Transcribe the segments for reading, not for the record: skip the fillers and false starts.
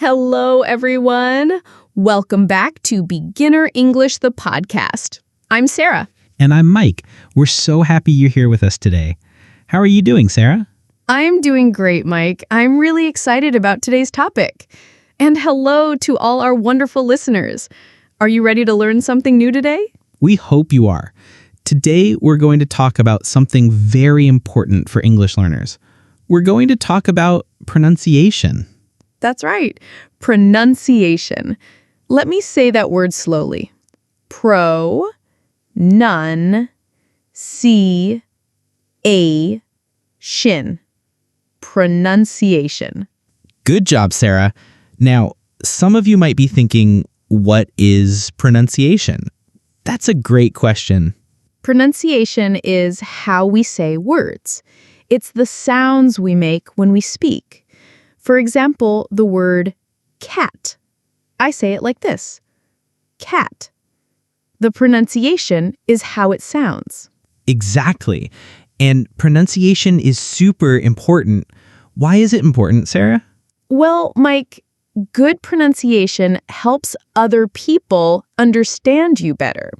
Hello, everyone. Welcome back to Beginner English, the podcast. I'm Sarah. And I'm Mike. We're so happy you're here with us today. How are you doing, Sarah? I'm doing great, Mike. I'm really excited about today's topic. And hello to all our wonderful listeners. Are you ready to learn something new today? We hope you are. Today, we're going to talk about something very important for English learners. We're going to talk about pronunciation. That's right. Pronunciation. Let me say that word slowly. Pronunciation. Pronunciation. Good job, Sarah. Now, some of you might be thinking, what is pronunciation? That's a great question. Pronunciation is how we say words. It's the sounds we make when we speak. For example, the word cat. I say it like this. Cat. The pronunciation is how it sounds. Exactly. And pronunciation is super important. Why is it important, Sarah? Well, Mike, good pronunciation helps other people understand you better.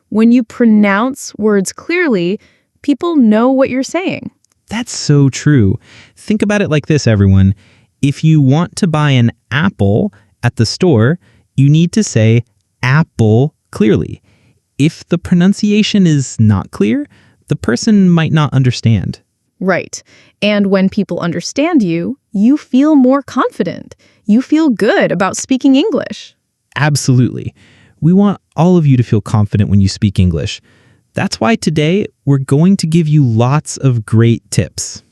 When you pronounce words clearly, people know what you're saying. That's so true. Think about it like this, everyone. If you want to buy an apple at the store, you need to say apple clearly. If the pronunciation is not clear, the person might not understand. Right. And when people understand you, you feel more confident. You feel good about speaking English. Absolutely. We want all of you to feel confident when you speak English. That's why today we're going to give you lots of great tips.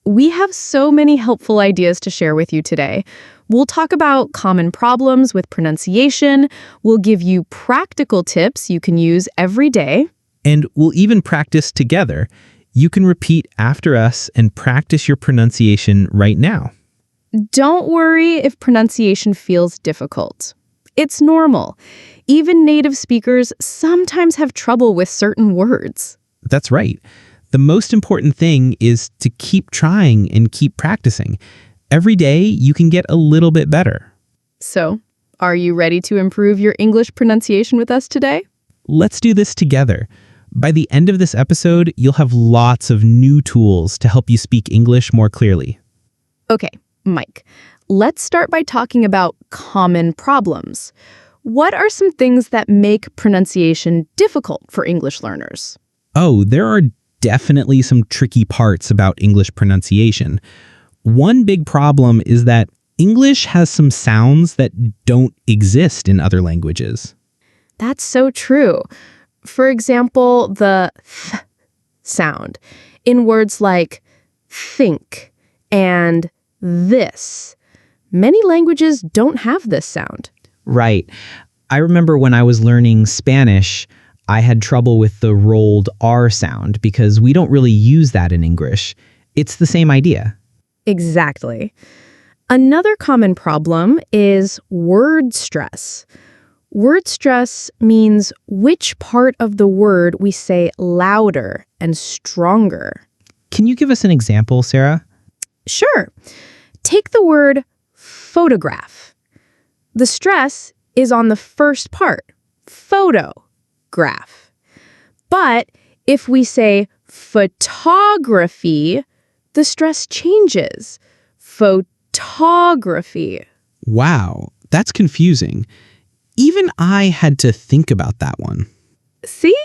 We have so many helpful ideas to share with you today. We'll talk about common problems with pronunciation. We'll give you practical tips you can use every day. And we'll even practice together. You can repeat after us and practice your pronunciation right now. Don't worry if pronunciation feels difficult. It's normal. Even native speakers sometimes have trouble with certain words. That's right. The most important thing is to keep trying and keep practicing. Every day, you can get a little bit better. So, are you ready to improve your English pronunciation with us today? Let's do this together. By the end of this episode, you'll have lots of new tools to help you speak English more clearly. Okay, Mike, let's start by talking about common problems. What are some things that make pronunciation difficult for English learners? Oh, there are definitely some tricky parts about English pronunciation. One big problem is that English has some sounds that don't exist in other languages. That's so true. For example, the th sound in words like think and this. Many languages don't have this sound. Right. I remember when I was learning Spanish, I had trouble with the rolled R sound because we don't really use that in English. It's the same idea. Exactly. Another common problem is word stress. Word stress means which part of the word we say louder and stronger. Can you give us an example, Sarah? Sure. Take the word photograph. The stress is on the first part, photograph. But if we say photography, the stress changes. Photography. Wow, that's confusing. Even I had to think about that one. See?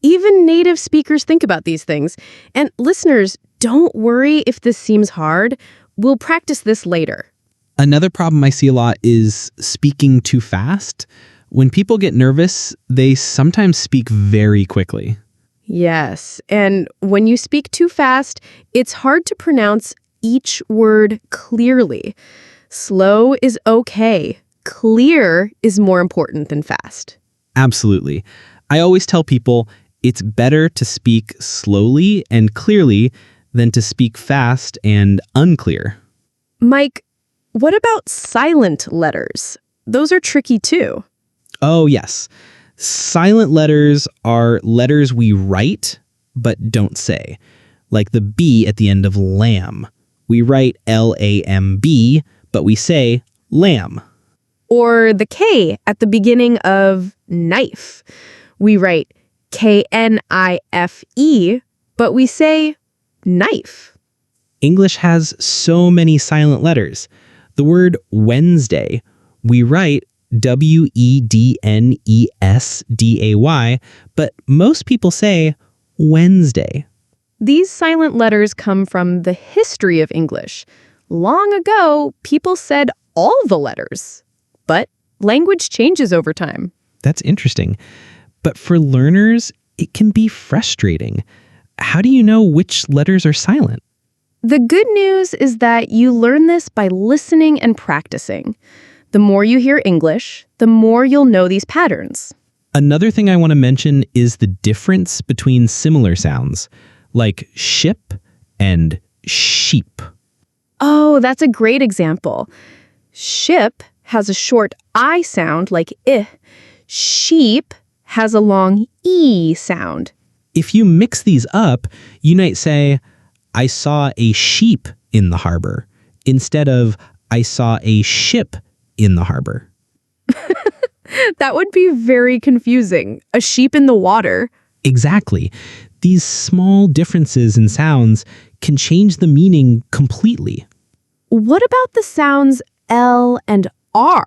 Even native speakers think about these things. And listeners, don't worry if this seems hard. We'll practice this later. Another problem I see a lot is speaking too fast. When people get nervous, they sometimes speak very quickly. Yes, and when you speak too fast, it's hard to pronounce each word clearly. Slow is okay. Clear is more important than fast. Absolutely. I always tell people it's better to speak slowly and clearly than to speak fast and unclear. Mike, what about silent letters? Those are tricky too. Oh, yes. Silent letters are letters we write but don't say, like the B at the end of lamb. We write L-A-M-B, but we say lamb. Or the K at the beginning of knife. We write Knife, but we say knife. English has so many silent letters. The word Wednesday, we write Wednesday, but most people say Wednesday. These silent letters come from the history of English. Long ago, people said all the letters. But language changes over time. That's interesting. But for learners, it can be frustrating. How do you know which letters are silent? The good news is that you learn this by listening and practicing. The more you hear English, the more you'll know these patterns. Another thing I want to mention is the difference between similar sounds, like ship and sheep. Oh, that's a great example. Ship has a short I sound like I. Sheep has a long E sound. If you mix these up, you might say, I saw a sheep in the harbor, instead of I saw a ship in the harbor. That would be very confusing. A sheep in the water. Exactly. These small differences in sounds can change the meaning completely. What about the sounds L and R?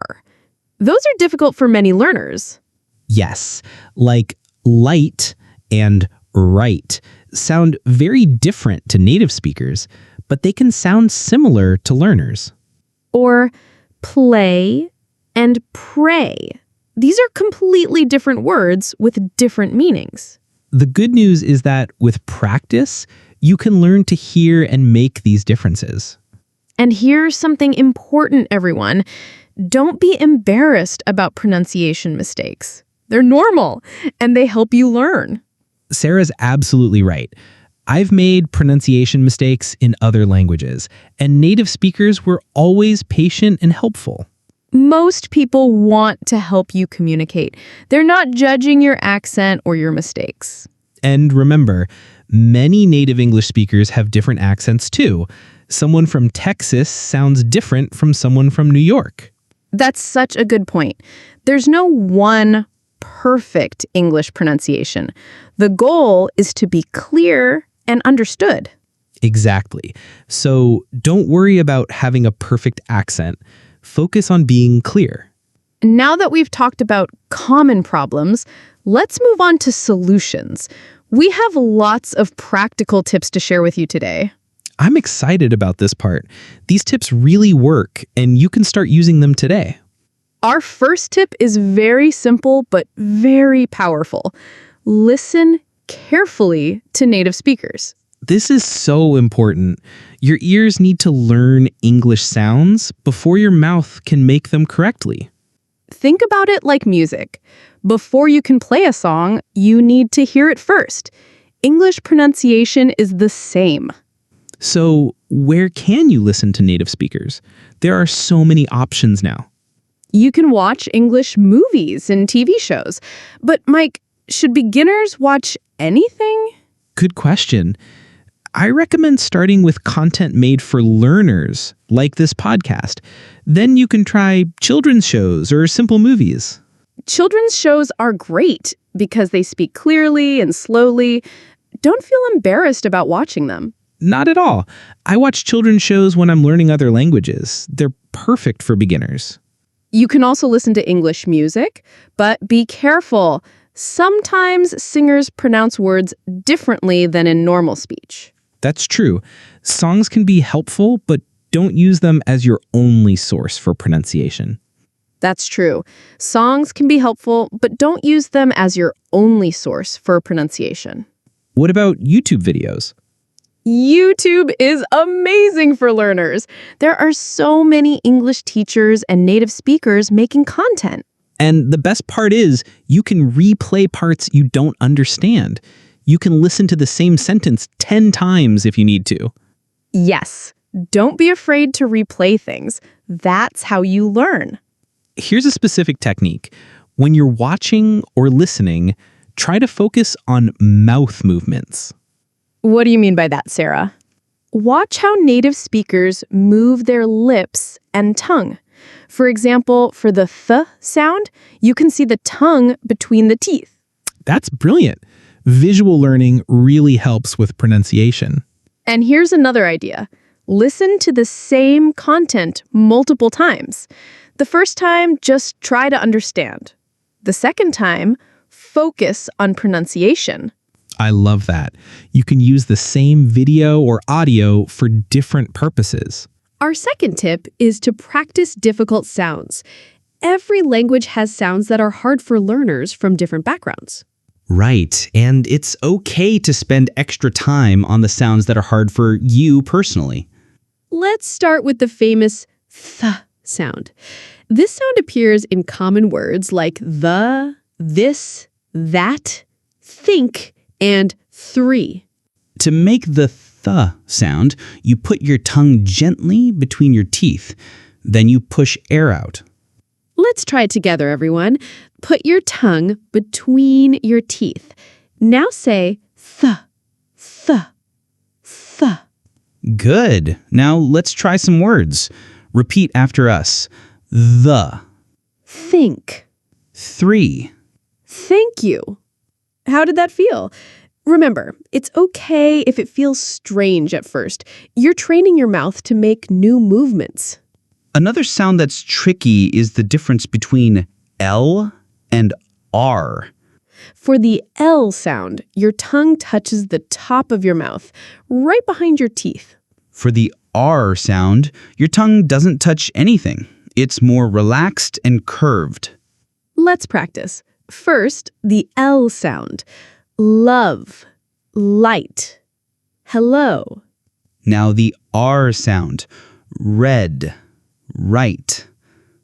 Those are difficult for many learners. Yes, like light and right sound very different to native speakers, but they can sound similar to learners. Or play and pray. These are completely different words with different meanings. The good news is that with practice, you can learn to hear and make these differences. And here's something important, everyone. Don't be embarrassed about pronunciation mistakes. They're normal, and they help you learn. Sarah's absolutely right. I've made pronunciation mistakes in other languages, and native speakers were always patient and helpful. Most people want to help you communicate. They're not judging your accent or your mistakes. And remember, many native English speakers have different accents too. Someone from Texas sounds different from someone from New York. That's such a good point. There's no one perfect English pronunciation. The goal is to be clear and understood. Exactly. So don't worry about having a perfect accent. Focus on being clear. Now that we've talked about common problems, let's move on to solutions. We have lots of practical tips to share with you today. I'm excited about this part. These tips really work, and you can start using them today. Our first tip is very simple but very powerful. Listen carefully to native speakers. This is so important. Your ears need to learn English sounds before your mouth can make them correctly. Think about it like music. Before you can play a song, you need to hear it first. English pronunciation is the same. So, where can you listen to native speakers? There are so many options now. You can watch English movies and TV shows. But, Mike, should beginners watch anything? Good question. I recommend starting with content made for learners, like this podcast. Then you can try children's shows or simple movies. Children's shows are great because they speak clearly and slowly. Don't feel embarrassed about watching them. Not at all. I watch children's shows when I'm learning other languages. They're perfect for beginners. You can also listen to English music, but be careful. Sometimes singers pronounce words differently than in normal speech. That's true. Songs can be helpful, but don't use them as your only source for pronunciation. That's true. Songs can be helpful, but don't use them as your only source for pronunciation. What about YouTube videos? YouTube is amazing for learners. There are so many English teachers and native speakers making content. And the best part is you can replay parts you don't understand. You can listen to the same sentence 10 times if you need to. Yes, don't be afraid to replay things. That's how you learn. Here's a specific technique. When you're watching or listening, try to focus on mouth movements. What do you mean by that, Sarah? Watch how native speakers move their lips and tongue. For example, for the th sound, you can see the tongue between the teeth. That's brilliant. Visual learning really helps with pronunciation. And here's another idea. Listen to the same content multiple times. The first time, just try to understand. The second time, focus on pronunciation. I love that. You can use the same video or audio for different purposes. Our second tip is to practice difficult sounds. Every language has sounds that are hard for learners from different backgrounds. Right, and it's okay to spend extra time on the sounds that are hard for you personally. Let's start with the famous th sound. This sound appears in common words like the, this, that, think, and three. To make the th sound, you put your tongue gently between your teeth. Then you push air out. Let's try it together, everyone. Put your tongue between your teeth. Now say th, th, th. Good. Now let's try some words. Repeat after us. The. Think. 3. Thank you. How did that feel? Remember, it's okay if it feels strange at first. You're training your mouth to make new movements. Another sound that's tricky is the difference between L and R. For the L sound, your tongue touches the top of your mouth, right behind your teeth. For the R sound, your tongue doesn't touch anything. It's more relaxed and curved. Let's practice. First, the L sound. Love, light, hello. Now the R sound. Red, right,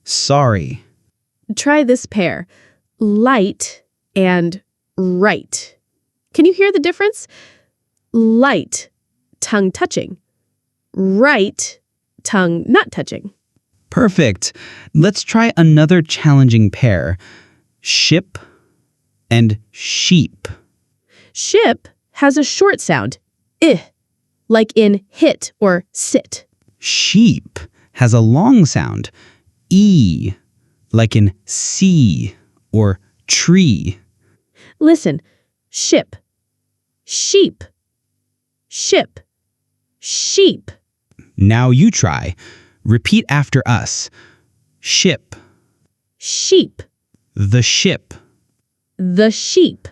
sorry. Try this pair. Light and right. Can you hear the difference? Light, tongue touching. Right, tongue not touching. Perfect. Let's try another challenging pair. Ship and sheep. Ship has a short sound, like in hit or sit. Sheep has a long sound, E, like in see or tree. Listen, ship, sheep, ship, sheep. Now you try. Repeat after us. Ship, Sheep, the ship. the sheep.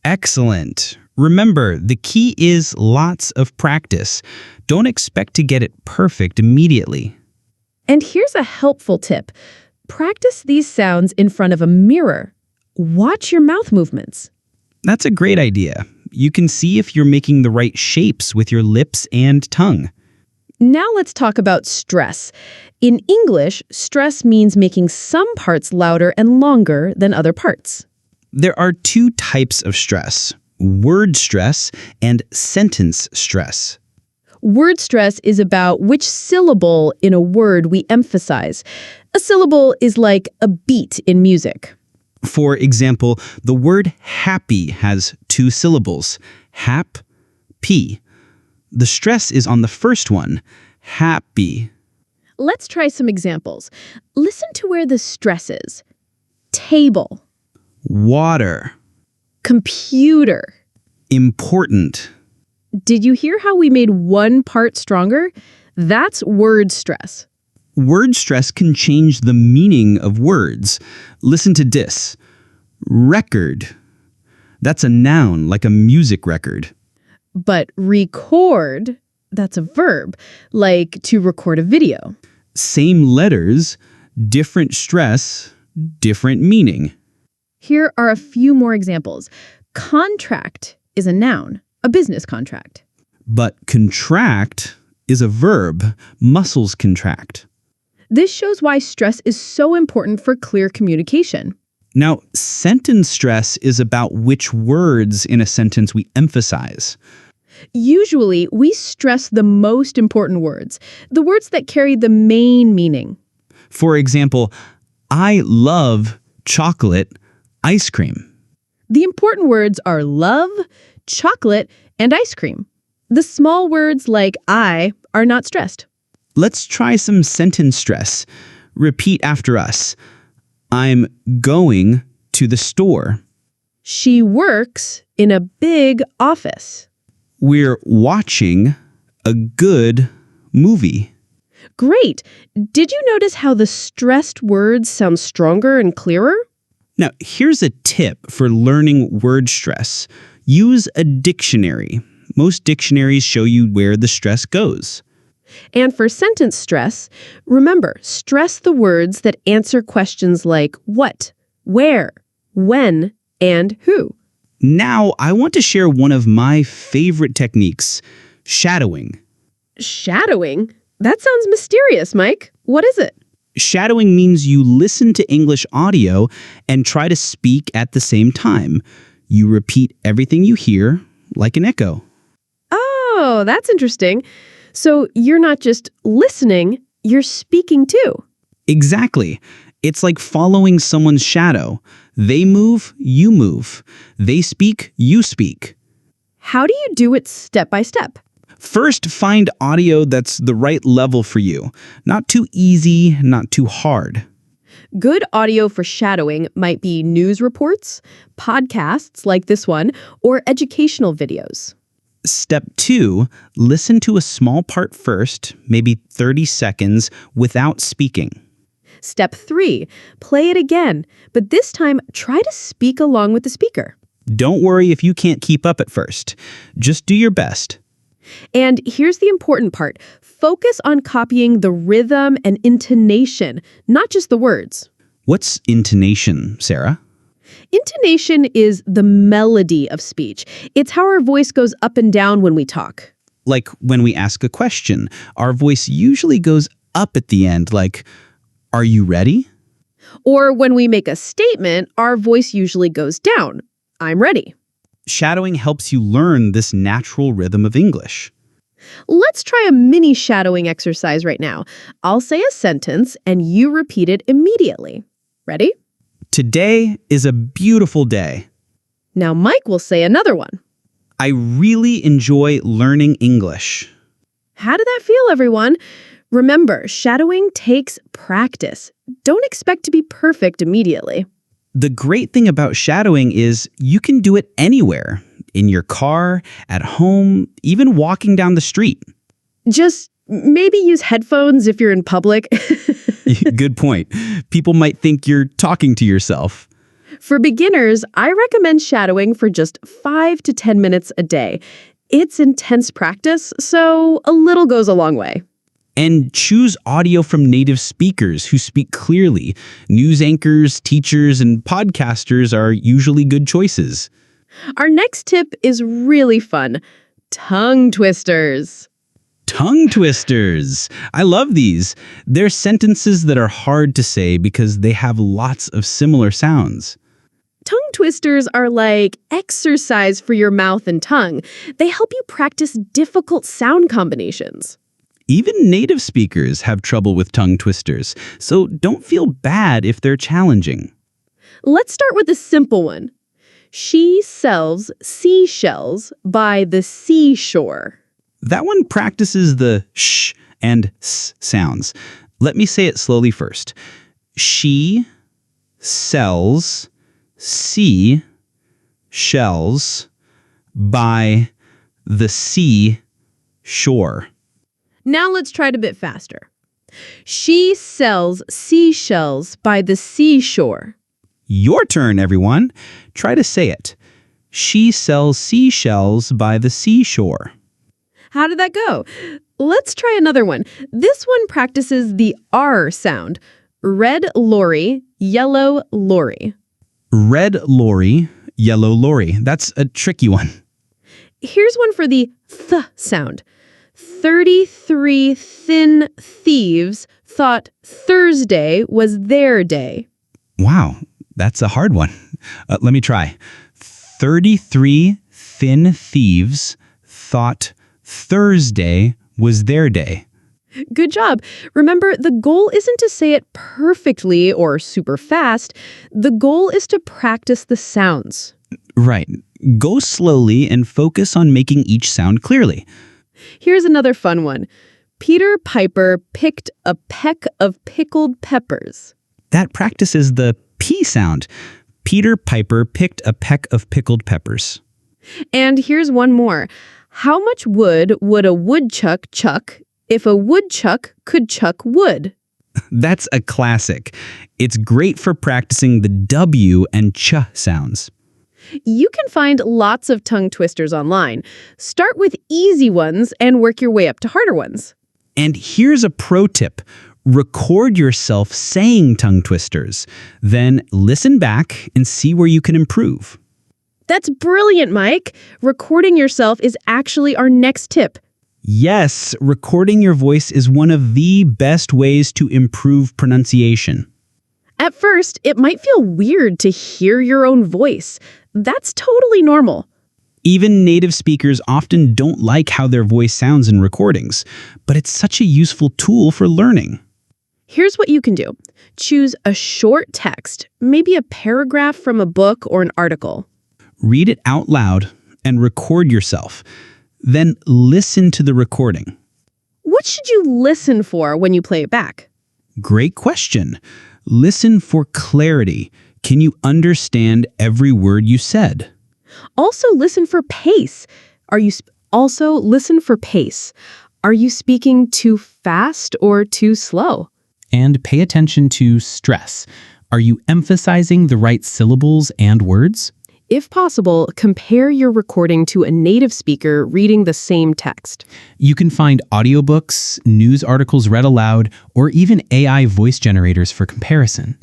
Excellent. Remember, the key is lots of practice. Don't expect to get it perfect immediately. And here's a helpful tip. Practice these sounds in front of a mirror. Watch your mouth movements. That's a great idea. You can see if you're making the right shapes with your lips and tongue. Now let's talk about stress. In English, stress means making some parts louder and longer than other parts. There are 2 types of stress, word stress and sentence stress. Word stress is about which syllable in a word we emphasize. A syllable is like a beat in music. For example, the word happy has 2 syllables, hap, p. The stress is on the first one, happy. Let's try some examples. Listen to where the stress is. Table, Water, computer. important. Did you hear how we made one part stronger? That's word stress. Word stress can change the meaning of words. Listen to this. Record. That's a noun, like a music record. But record, that's a verb, like to record a video. Same letters, different stress, different meaning. Here are a few more examples. Contract is a noun, a business contract. But contract is a verb, muscles contract. This shows why stress is so important for clear communication. Now, sentence stress is about which words in a sentence we emphasize. Usually, we stress the most important words, the words that carry the main meaning. For example, I love chocolate ice cream. The important words are love, chocolate, and ice cream. The small words like I are not stressed. Let's try some sentence stress. Repeat after us. I'm going to the store. She works in a big office. We're watching a good movie. Great. Did you notice how the stressed words sound stronger and clearer? Now, here's a tip for learning word stress. Use a dictionary. Most dictionaries show you where the stress goes. And for sentence stress, remember, stress the words that answer questions like what, where, when, and who. Now, I want to share one of my favorite techniques, shadowing. Shadowing? That sounds mysterious, Mike. What is it? Shadowing means you listen to English audio and try to speak at the same time. You repeat everything you hear like an echo. Oh, that's interesting. So you're not just listening, you're speaking too. Exactly. It's like following someone's shadow. They move, you move. They speak, you speak. How do you do it step by step? First, find audio that's the right level for you. Not too easy, not too hard. Good audio for shadowing might be news reports, podcasts like this one, or educational videos. Step 2, listen to a small part first, maybe 30 seconds, without speaking. Step 3, play it again, but this time try to speak along with the speaker. Don't worry if you can't keep up at first. Just do your best. And here's the important part. Focus on copying the rhythm and intonation, not just the words. What's intonation, Sarah? Intonation is the melody of speech. It's how our voice goes up and down when we talk. Like when we ask a question, our voice usually goes up at the end, like, "Are you ready?" Or when we make a statement, our voice usually goes down. I'm ready. Shadowing helps you learn this natural rhythm of English. Let's try a mini shadowing exercise right now. I'll say a sentence and you repeat it immediately. Ready? Today is a beautiful day. Now Mike will say another one. I really enjoy learning English. How did that feel, everyone? Remember, shadowing takes practice. Don't expect to be perfect immediately. The great thing about shadowing is you can do it anywhere, in your car, at home, even walking down the street. Just maybe use headphones if you're in public. Good point. People might think you're talking to yourself. For beginners, I recommend shadowing for just 5 to 10 minutes a day. It's intense practice, so a little goes a long way. And choose audio from native speakers who speak clearly. News anchors, teachers, and podcasters are usually good choices. Our next tip is really fun. Tongue twisters. Tongue twisters. I love these. They're sentences that are hard to say because they have lots of similar sounds. Tongue twisters are like exercise for your mouth and tongue. They help you practice difficult sound combinations. Even native speakers have trouble with tongue twisters, so don't feel bad if they're challenging. Let's start with a simple one. She sells seashells by the seashore. That one practices the sh and s sounds. Let me say it slowly first. She sells seashells by the seashore. Now let's try it a bit faster. She sells seashells by the seashore. Your turn, everyone. Try to say it. She sells seashells by the seashore. How did that go? Let's try another one. This one practices the R sound. Red lorry, yellow lorry. Red lorry, yellow lorry. That's a tricky one. Here's one for the th sound. 33 thin thieves thought Thursday was their day. Wow, that's a hard one. Let me try. 33 thin thieves thought Thursday was their day. Good job. Remember, the goal isn't to say it perfectly or super fast. The goal is to practice the sounds. Right. Go slowly and focus on making each sound clearly. Here's another fun one. Peter Piper picked a peck of pickled peppers. That practices the P sound. Peter Piper picked a peck of pickled peppers. And here's one more. How much wood would a woodchuck chuck if a woodchuck could chuck wood? That's a classic. It's great for practicing the W and ch sounds. You can find lots of tongue twisters online. Start with easy ones and work your way up to harder ones. And here's a pro tip. Record yourself saying tongue twisters. Then listen back and see where you can improve. That's brilliant, Mike. Recording yourself is actually our next tip. Yes, recording your voice is one of the best ways to improve pronunciation. At first, it might feel weird to hear your own voice. That's totally normal. Even native speakers often don't like how their voice sounds in recordings, but it's such a useful tool for learning. Here's what you can do. Choose a short text, maybe a paragraph from a book or an article. Read it out loud and record yourself. Then listen to the recording. What should you listen for when you play it back? Great question. Listen for clarity. Can you understand every word you said? Also listen for pace. Listen for pace. Are you speaking too fast or too slow? And pay attention to stress. Are you emphasizing the right syllables and words? If possible, compare your recording to a native speaker reading the same text. You can find audiobooks, news articles read aloud, or even AI voice generators for comparison.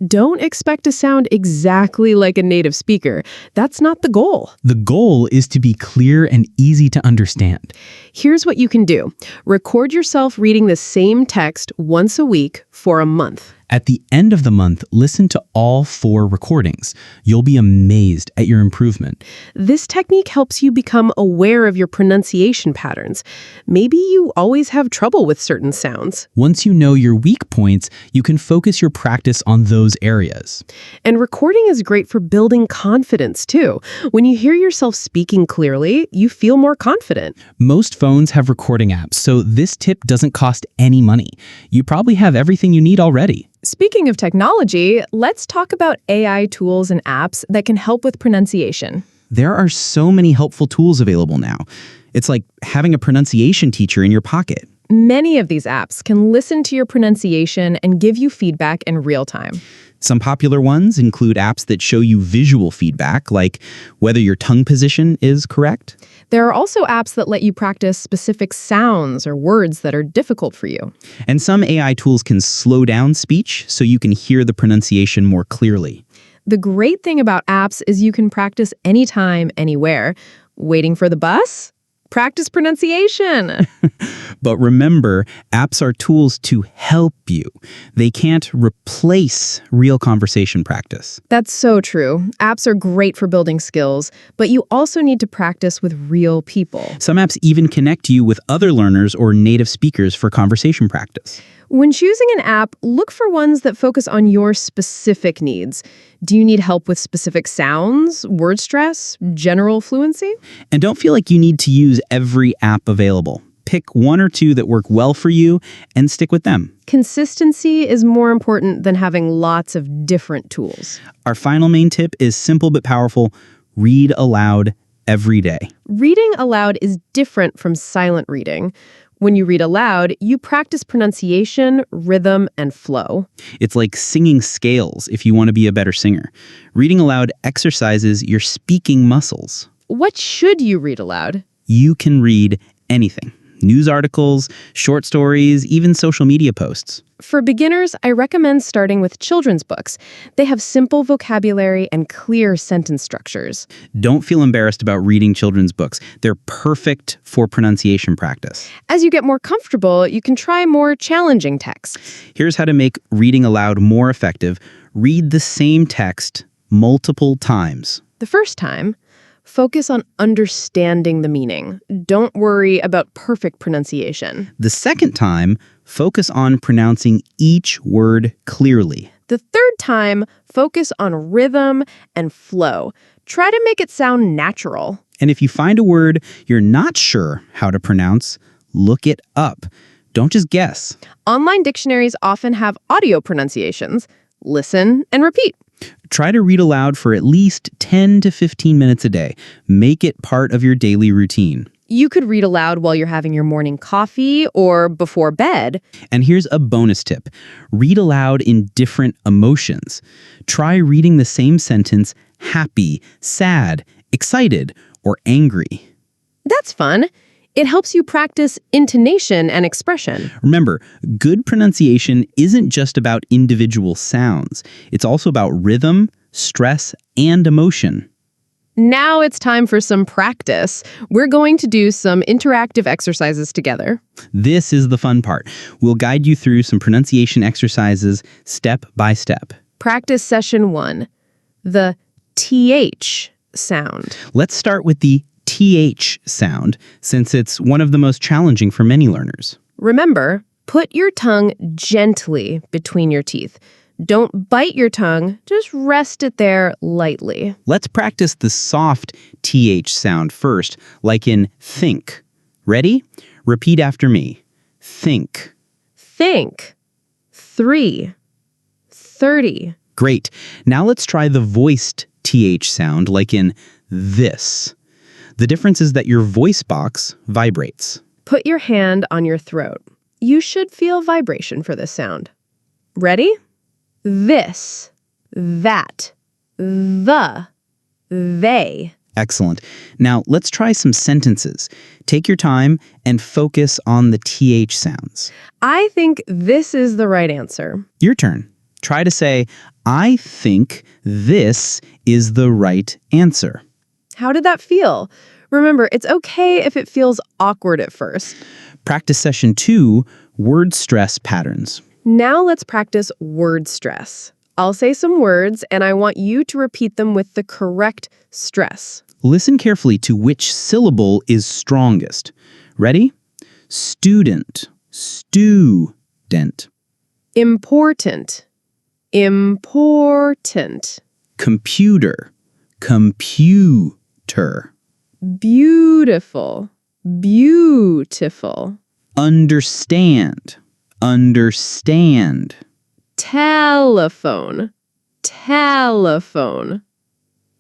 Don't expect to sound exactly like a native speaker. That's not the goal. The goal is to be clear and easy to understand. Here's what you can do. Record yourself reading the same text once a week for a month. At the end of the month, listen to all 4 recordings. You'll be amazed at your improvement. This technique helps you become aware of your pronunciation patterns. Maybe you always have trouble with certain sounds. Once you know your weak points, you can focus your practice on those areas. And recording is great for building confidence, too. When you hear yourself speaking clearly, you feel more confident. Most phones have recording apps, so this tip doesn't cost any money. You probably have everything you need already. Speaking of technology, let's talk about AI tools and apps that can help with pronunciation. There are so many helpful tools available now. It's like having a pronunciation teacher in your pocket. Many of these apps can listen to your pronunciation and give you feedback in real time. Some popular ones include apps that show you visual feedback, like whether your tongue position is correct. There are also apps that let you practice specific sounds or words that are difficult for you. And some AI tools can slow down speech so you can hear the pronunciation more clearly. The great thing about apps is you can practice anytime, anywhere. Waiting for the bus? Practice pronunciation. But remember, apps are tools to help you. They can't replace real conversation practice. That's so true. Apps are great for building skills, but you also need to practice with real people. Some apps even connect you with other learners or native speakers for conversation practice. When choosing an app, look for ones that focus on your specific needs. Do you need help with specific sounds, word stress, general fluency? And don't feel like you need to use every app available. Pick 1 or 2 that work well for you and stick with them. Consistency is more important than having lots of different tools. Our final main tip is simple but powerful. Read aloud every day. Reading aloud is different from silent reading. When you read aloud, you practice pronunciation, rhythm, and flow. It's like singing scales if you want to be a better singer. Reading aloud exercises your speaking muscles. What should you read aloud? You can read anything. News articles, short stories, even social media posts. For beginners, I recommend starting with children's books. They have simple vocabulary and clear sentence structures. Don't feel embarrassed about reading children's books. They're perfect for pronunciation practice. As you get more comfortable, you can try more challenging texts. Here's how to make reading aloud more effective. Read the same text multiple times. The first time, focus on understanding the meaning. Don't worry about perfect pronunciation. The second time, focus on pronouncing each word clearly. The third time, focus on rhythm and flow. Try to make it sound natural. And if you find a word you're not sure how to pronounce, look it up. Don't just guess. Online dictionaries often have audio pronunciations. Listen and repeat. Try to read aloud for at least 10 to 15 minutes a day. Make it part of your daily routine. You could read aloud while you're having your morning coffee or before bed. And here's a bonus tip. Read aloud in different emotions. Try reading the same sentence happy, sad, excited, or angry. That's fun. It helps you practice intonation and expression. Remember, good pronunciation isn't just about individual sounds. It's also about rhythm, stress, and emotion. Now it's time for some practice. We're going to do some interactive exercises together. This is the fun part. We'll guide you through some pronunciation exercises step by step. Practice session 1, the TH sound. Let's start with the TH sound, since it's one of the most challenging for many learners. Remember, put your tongue gently between your teeth. Don't bite your tongue, just rest it there lightly. Let's practice the soft TH sound first, like in think. Ready? Repeat after me. Think. Think. 3. 30. Great. Now let's try the voiced TH sound, like in this. The difference is that your voice box vibrates. Put your hand on your throat. You should feel vibration for this sound. Ready? This, that, the, they. Excellent. Now let's try some sentences. Take your time and focus on the TH sounds. I think this is the right answer. Your turn. Try to say, I think this is the right answer. How did that feel? Remember, it's okay if it feels awkward at first. Practice session 2, word stress patterns. Now let's practice word stress. I'll say some words, and I want you to repeat them with the correct stress. Listen carefully to which syllable is strongest. Ready? Student, student. Important, important. Computer, computer. Beautiful, beautiful. Understand, understand. Telephone, telephone.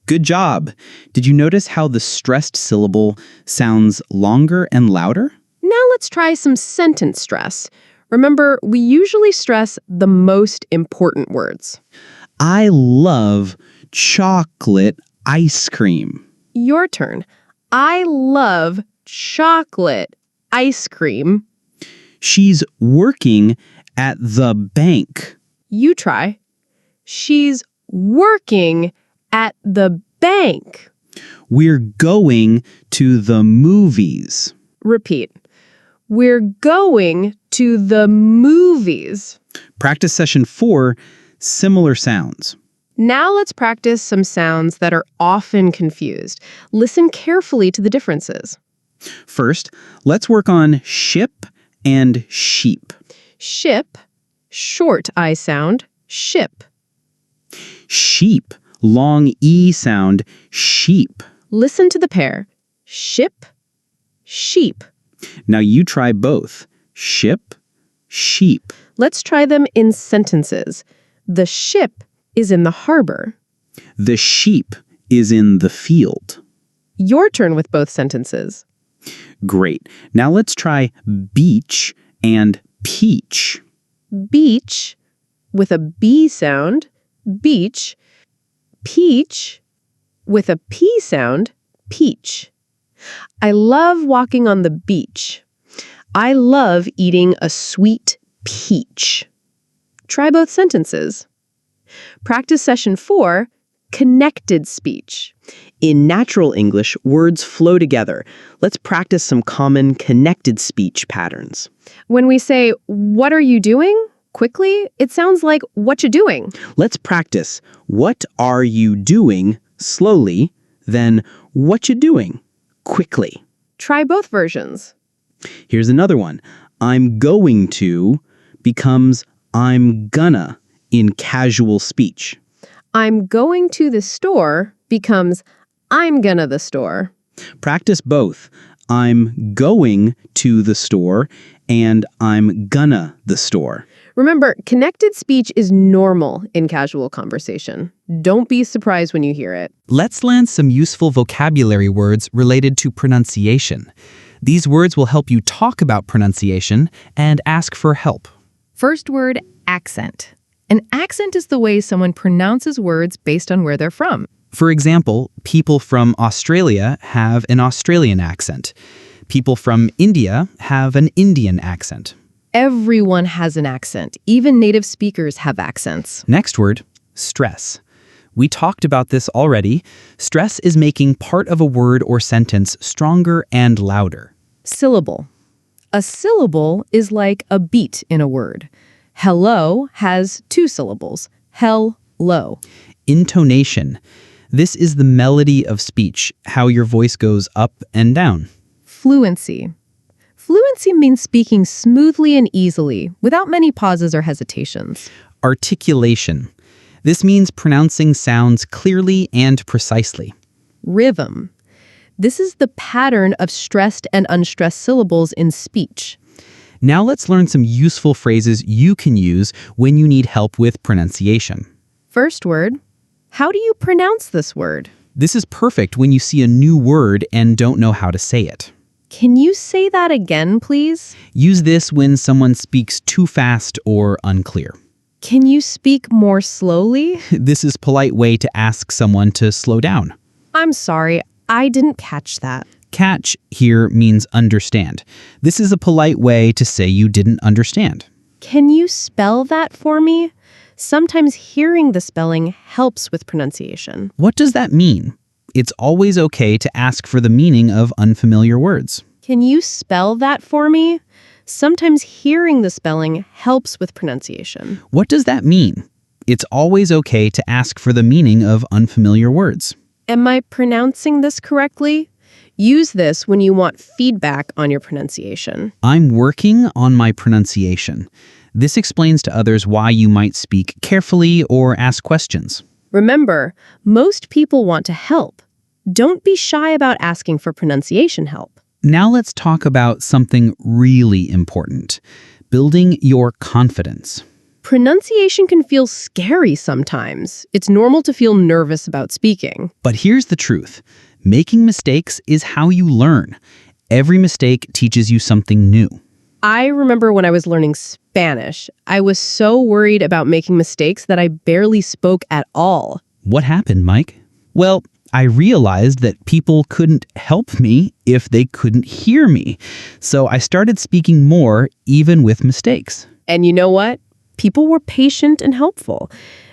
Good job. Did you notice how the stressed syllable sounds longer and louder? Now let's try some sentence stress. Remember, we usually stress the most important words. I love chocolate ice cream. Your turn. I love chocolate ice cream. She's working at the bank. You try. She's working at the bank. We're going to the movies. Repeat. We're going to the movies. Practice session 4, similar sounds. Now let's practice some sounds that are often confused. Listen carefully to the differences. First, let's work on ship and sheep. Ship, short I sound, ship. Sheep, long E sound, sheep. Listen to the pair. Ship, sheep. Now you try both. Ship, sheep. Let's try them in sentences. The ship is in the harbor. The sheep is in the field. Your turn with both sentences. Great. Now let's try beach and peach. Beach, with a B sound, beach. Peach, with a P sound, peach. I love walking on the beach. I love eating a sweet peach. Try both sentences. Practice session 4, connected speech. In natural English, words flow together. Let's practice some common connected speech patterns. When we say, "What are you doing?" quickly, it sounds like, "What you doing?" Let's practice, what are you doing, slowly, then what you doing, quickly. Try both versions. Here's another one. I'm going to becomes I'm gonna in casual speech. I'm going to the store becomes I'm gonna the store. Practice both. I'm going to the store and I'm gonna the store. Remember, connected speech is normal in casual conversation. Don't be surprised when you hear it. Let's land some useful vocabulary words related to pronunciation. These words will help you talk about pronunciation and ask for help. First word, accent. An accent is the way someone pronounces words based on where they're from. For example, people from Australia have an Australian accent. People from India have an Indian accent. Everyone has an accent. Even native speakers have accents. Next word, stress. We talked about this already. Stress is making part of a word or sentence stronger and louder. Syllable. A syllable is like a beat in a word. Hello has 2 syllables. Hell-lo. Intonation. This is the melody of speech, how your voice goes up and down. Fluency. Fluency means speaking smoothly and easily, without many pauses or hesitations. Articulation. This means pronouncing sounds clearly and precisely. Rhythm. This is the pattern of stressed and unstressed syllables in speech. Now let's learn some useful phrases you can use when you need help with pronunciation. First word. How do you pronounce this word? This is perfect when you see a new word and don't know how to say it. Can you say that again, please? Use this when someone speaks too fast or unclear. Can you speak more slowly? This is a polite way to ask someone to slow down. I'm sorry, I didn't catch that. Catch here means understand. This is a polite way to say you didn't understand. Can you spell that for me? Sometimes hearing the spelling helps with pronunciation. What does that mean? It's always okay to ask for the meaning of unfamiliar words. Can you spell that for me? Sometimes hearing the spelling helps with pronunciation. What does that mean? It's always okay to ask for the meaning of unfamiliar words. Am I pronouncing this correctly? Use this when you want feedback on your pronunciation. I'm working on my pronunciation. This explains to others why you might speak carefully or ask questions. Remember, most people want to help. Don't be shy about asking for pronunciation help. Now let's talk about something really important: building your confidence. Pronunciation can feel scary sometimes. It's normal to feel nervous about speaking. But here's the truth. Making mistakes is how you learn. Every mistake teaches you something new. I remember when I was learning Spanish, I was so worried about making mistakes that I barely spoke at all. What happened, Mike? Well, I realized that people couldn't help me if they couldn't hear me. So I started speaking more, even with mistakes. And you know what? People were patient and helpful.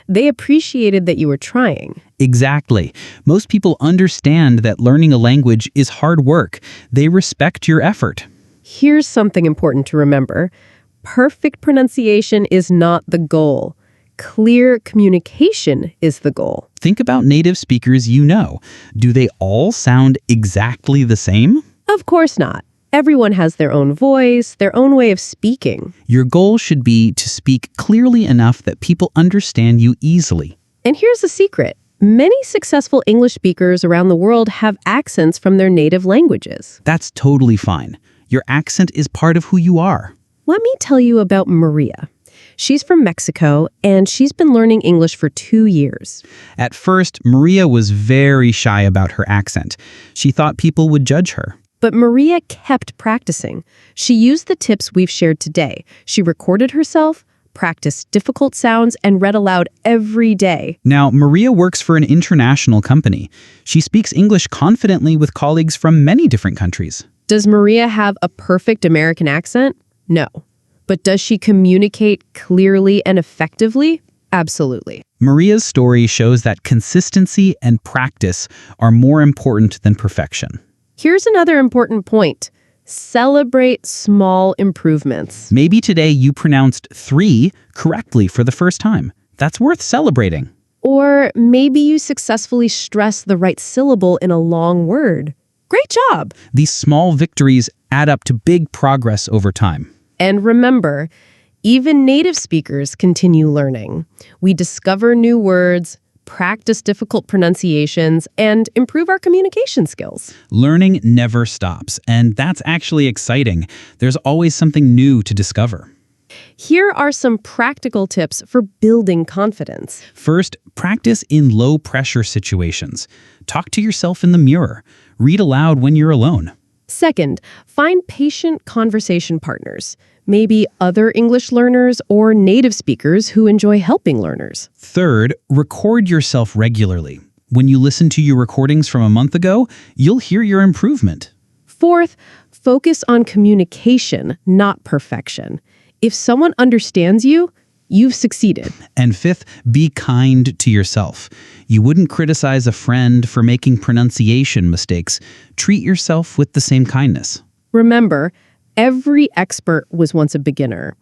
They appreciated that you were trying. Exactly. Most people understand that learning a language is hard work. They respect your effort. Here's something important to remember. Perfect pronunciation is not the goal. Clear communication is the goal. Think about native speakers you know. Do they all sound exactly the same? Of course not. Everyone has their own voice, their own way of speaking. Your goal should be to speak clearly enough that people understand you easily. And here's the secret. Many successful English speakers around the world have accents from their native languages. That's totally fine. Your accent is part of who you are. Let me tell you about Maria. She's from Mexico, and she's been learning English for 2 years. At first, Maria was very shy about her accent. She thought people would judge her. But Maria kept practicing. She used the tips we've shared today. She recorded herself, practiced difficult sounds, and read aloud every day. Now, Maria works for an international company. She speaks English confidently with colleagues from many different countries. Does Maria have a perfect American accent? No. But does she communicate clearly and effectively? Absolutely. Maria's story shows that consistency and practice are more important than perfection. Here's another important point. Celebrate small improvements. Maybe today you pronounced 3 correctly for the first time. That's worth celebrating. Or maybe you successfully stress the right syllable in a long word. Great job! These small victories add up to big progress over time. And remember, even native speakers continue learning. We discover new words, practice difficult pronunciations, and improve our communication skills. Learning never stops, and that's actually exciting. There's always something new to discover. Here are some practical tips for building confidence. First, practice in low-pressure situations. Talk to yourself in the mirror. Read aloud when you're alone. Second, find patient conversation partners, maybe other English learners or native speakers who enjoy helping learners. Third, record yourself regularly. When you listen to your recordings from a month ago, you'll hear your improvement. Fourth, focus on communication, not perfection. If someone understands you, you've succeeded. And fifth, be kind to yourself. You wouldn't criticize a friend for making pronunciation mistakes. Treat yourself with the same kindness. Remember, every expert was once a beginner.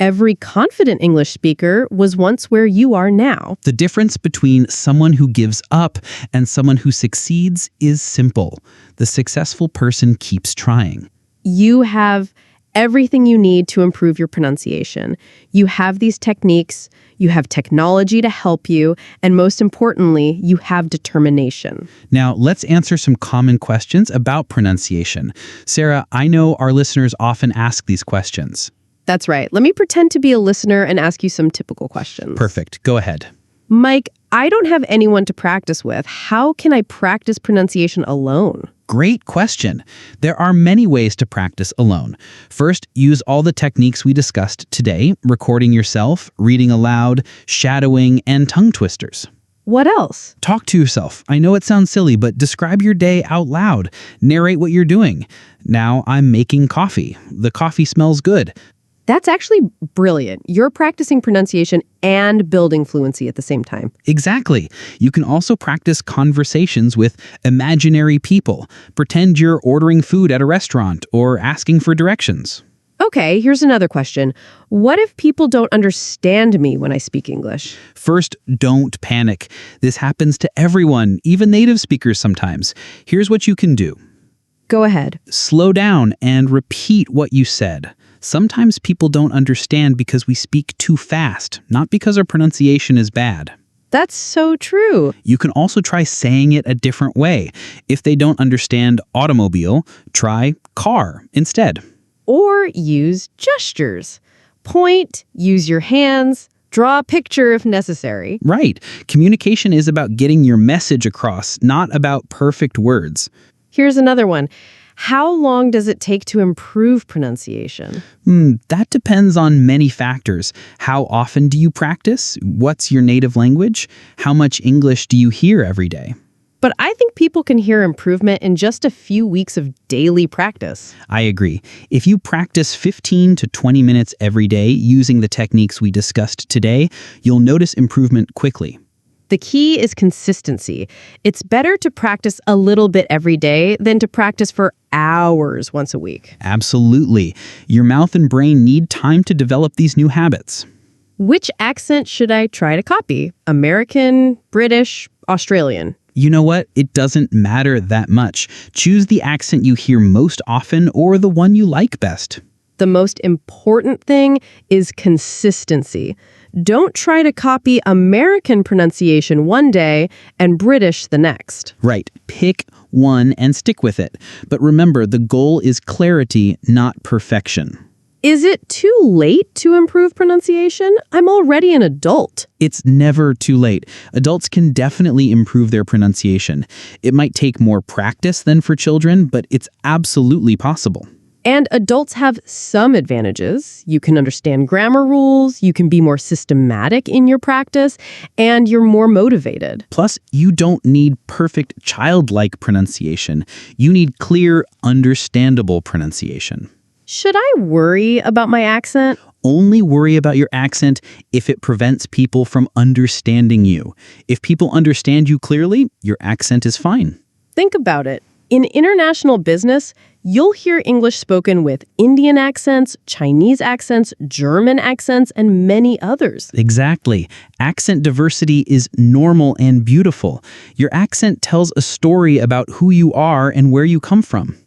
Every confident English speaker was once where you are now. The difference between someone who gives up and someone who succeeds is simple. The successful person keeps trying. You have everything you need to improve your pronunciation. You have these techniques, you have technology to help you, and most importantly, you have determination. Now, let's answer some common questions about pronunciation. Sarah, I know our listeners often ask these questions. That's right. Let me pretend to be a listener and ask you some typical questions. Perfect. Go ahead. Mike, I don't have anyone to practice with. How can I practice pronunciation alone? Great question. There are many ways to practice alone. First, use all the techniques we discussed today, recording yourself, reading aloud, shadowing, and tongue twisters. What else? Talk to yourself. I know it sounds silly, but describe your day out loud. Narrate what you're doing. Now I'm making coffee. The coffee smells good. That's actually brilliant. You're practicing pronunciation and building fluency at the same time. Exactly. You can also practice conversations with imaginary people. Pretend you're ordering food at a restaurant or asking for directions. Okay, here's another question. What if people don't understand me when I speak English? First, don't panic. This happens to everyone, even native speakers sometimes. Here's what you can do. Go ahead. Slow down and repeat what you said. Sometimes people don't understand because we speak too fast, not because our pronunciation is bad. That's so true. You can also try saying it a different way. If they don't understand automobile, try car instead. Or use gestures. Point, use your hands, draw a picture if necessary. Right. Communication is about getting your message across, not about perfect words. Here's another one. How long does it take to improve pronunciation? That depends on many factors. How often do you practice? What's your native language? How much English do you hear every day? But I think people can hear improvement in just a few weeks of daily practice. I agree. If you practice 15 to 20 minutes every day using the techniques we discussed today, you'll notice improvement quickly. The key is consistency. It's better to practice a little bit every day than to practice for hours once a week. Absolutely. Your mouth and brain need time to develop these new habits. Which accent should I try to copy? American, British, Australian? You know what? It doesn't matter that much. Choose the accent you hear most often or the one you like best. The most important thing is consistency. Don't try to copy American pronunciation one day and British the next. Right. Pick one and stick with it. But remember, the goal is clarity, not perfection. Is it too late to improve pronunciation? I'm already an adult. It's never too late. Adults can definitely improve their pronunciation. It might take more practice than for children, but it's absolutely possible. And adults have some advantages. You can understand grammar rules, you can be more systematic in your practice, and you're more motivated. Plus, you don't need perfect childlike pronunciation. You need clear, understandable pronunciation. Should I worry about my accent? Only worry about your accent if it prevents people from understanding you. If people understand you clearly, your accent is fine. Think about it. In international business, you'll hear English spoken with Indian accents, Chinese accents, German accents, and many others. Exactly. Accent diversity is normal and beautiful. Your accent tells a story about who you are and where you come from.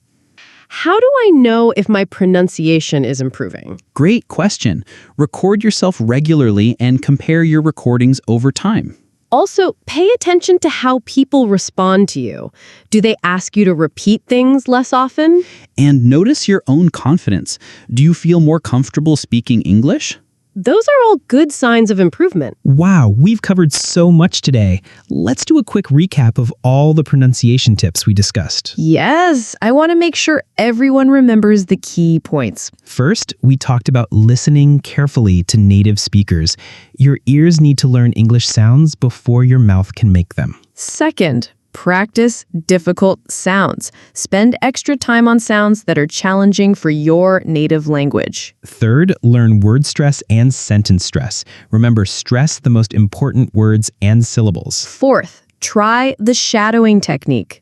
How do I know if my pronunciation is improving? Great question. Record yourself regularly and compare your recordings over time. Also, pay attention to how people respond to you. Do they ask you to repeat things less often? And notice your own confidence. Do you feel more comfortable speaking English? Those are all good signs of improvement. Wow, we've covered so much today. Let's do a quick recap of all the pronunciation tips we discussed. Yes, I want to make sure everyone remembers the key points. First, we talked about listening carefully to native speakers. Your ears need to learn English sounds before your mouth can make them. Second, practice difficult sounds. Spend extra time on sounds that are challenging for your native language. Third, learn word stress and sentence stress. Remember, stress the most important words and syllables. Fourth, try the shadowing technique.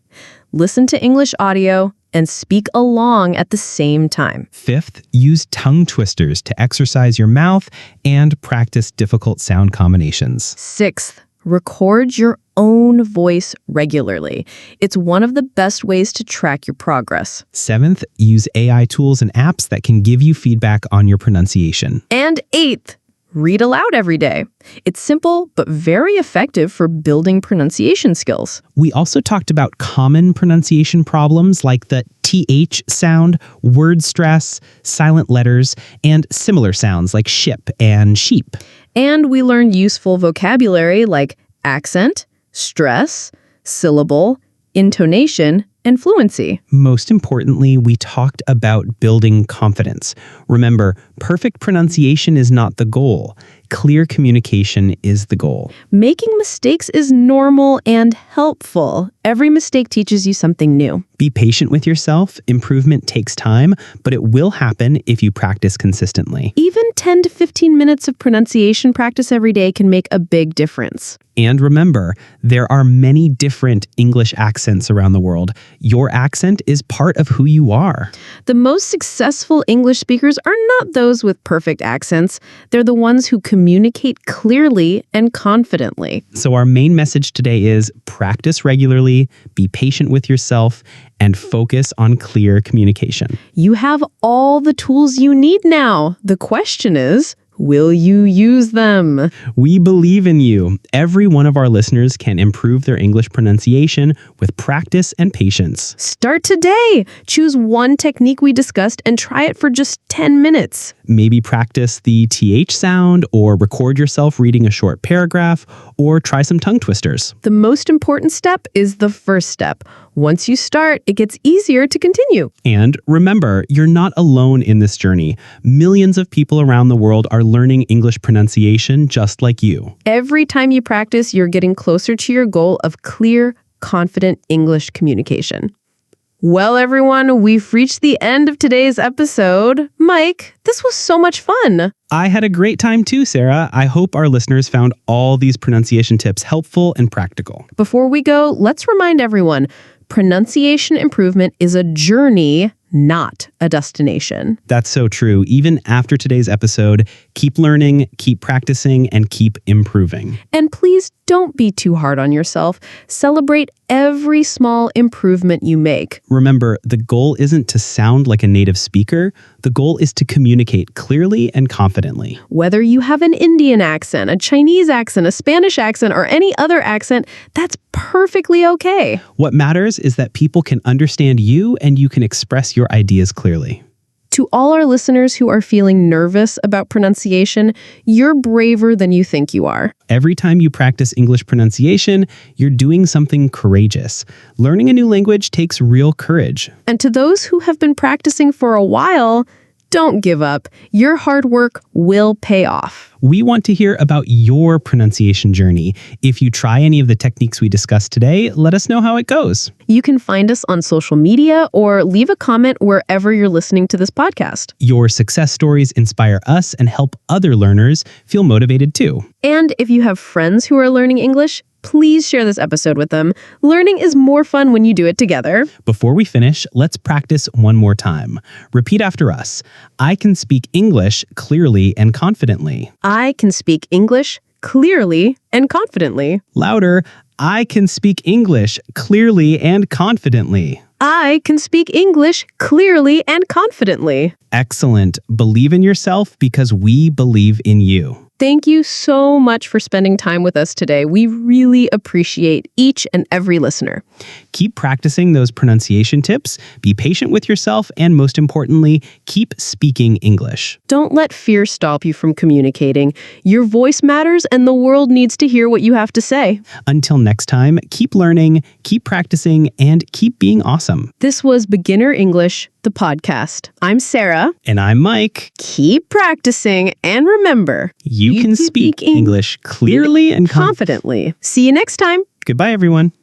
Listen to English audio and speak along at the same time. Fifth, use tongue twisters to exercise your mouth and practice difficult sound combinations. Sixth, record your own voice regularly. It's one of the best ways to track your progress. Seventh, use AI tools and apps that can give you feedback on your pronunciation. And eighth, read aloud every day. It's simple, but very effective for building pronunciation skills. We also talked about common pronunciation problems like the TH sound, word stress, silent letters, and similar sounds like ship and sheep. And we learned useful vocabulary like accent, stress, syllable, intonation, and fluency. Most importantly, we talked about building confidence. Remember, perfect pronunciation is not the goal. Clear communication is the goal. Making mistakes is normal and helpful. Every mistake teaches you something new. Be patient with yourself. Improvement takes time, but it will happen if you practice consistently. Even 10 to 15 minutes of pronunciation practice every day can make a big difference. And remember, there are many different English accents around the world. Your accent is part of who you are. The most successful English speakers are not those with perfect accents. They're the ones who communicate clearly and confidently. So our main message today is practice regularly, be patient with yourself, and focus on clear communication. You have all the tools you need now. The question is, will you use them? We believe in you. Every one of our listeners can improve their English pronunciation with practice and patience. Start today. Choose one technique we discussed and try it for just 10 minutes. Maybe practice the TH sound, or record yourself reading a short paragraph, or try some tongue twisters. The most important step is the first step. Once you start, it gets easier to continue. And remember, you're not alone in this journey. Millions of people around the world are learning English pronunciation just like you. Every time you practice, you're getting closer to your goal of clear, confident English communication. Well, everyone, we've reached the end of today's episode. Mike, this was so much fun. I had a great time too, Sarah. I hope our listeners found all these pronunciation tips helpful and practical. Before we go, let's remind everyone, pronunciation improvement is a journey, not a destination. That's so true. Even after today's episode, keep learning, keep practicing, and keep improving. And please don't be too hard on yourself. Celebrate every small improvement you make. Remember, the goal isn't to sound like a native speaker. The goal is to communicate clearly and confidently. Whether you have an Indian accent, a Chinese accent, a Spanish accent, or any other accent, that's perfectly okay. What matters is that people can understand you and you can express your ideas clearly. To all our listeners who are feeling nervous about pronunciation, you're braver than you think you are. Every time you practice English pronunciation, you're doing something courageous. Learning a new language takes real courage. And to those who have been practicing for a while, don't give up. Your hard work will pay off. We want to hear about your pronunciation journey. If you try any of the techniques we discussed today, let us know how it goes. You can find us on social media or leave a comment wherever you're listening to this podcast. Your success stories inspire us and help other learners feel motivated too. And if you have friends who are learning English, please share this episode with them. Learning is more fun when you do it together. Before we finish, let's practice one more time. Repeat after us. I can speak English clearly and confidently. I can speak English clearly and confidently. Louder. I can speak English clearly and confidently. I can speak English clearly and confidently. Excellent. Believe in yourself because we believe in you. Thank you so much for spending time with us today. We really appreciate each and every listener. Keep practicing those pronunciation tips, be patient with yourself, and most importantly, keep speaking English. Don't let fear stop you from communicating. Your voice matters and the world needs to hear what you have to say. Until next time, keep learning, keep practicing, and keep being awesome. This was Beginner English, the podcast. I'm Sarah. And I'm Mike. Keep practicing and remember, You can speak English clearly and confidently. See you next time. Goodbye, everyone.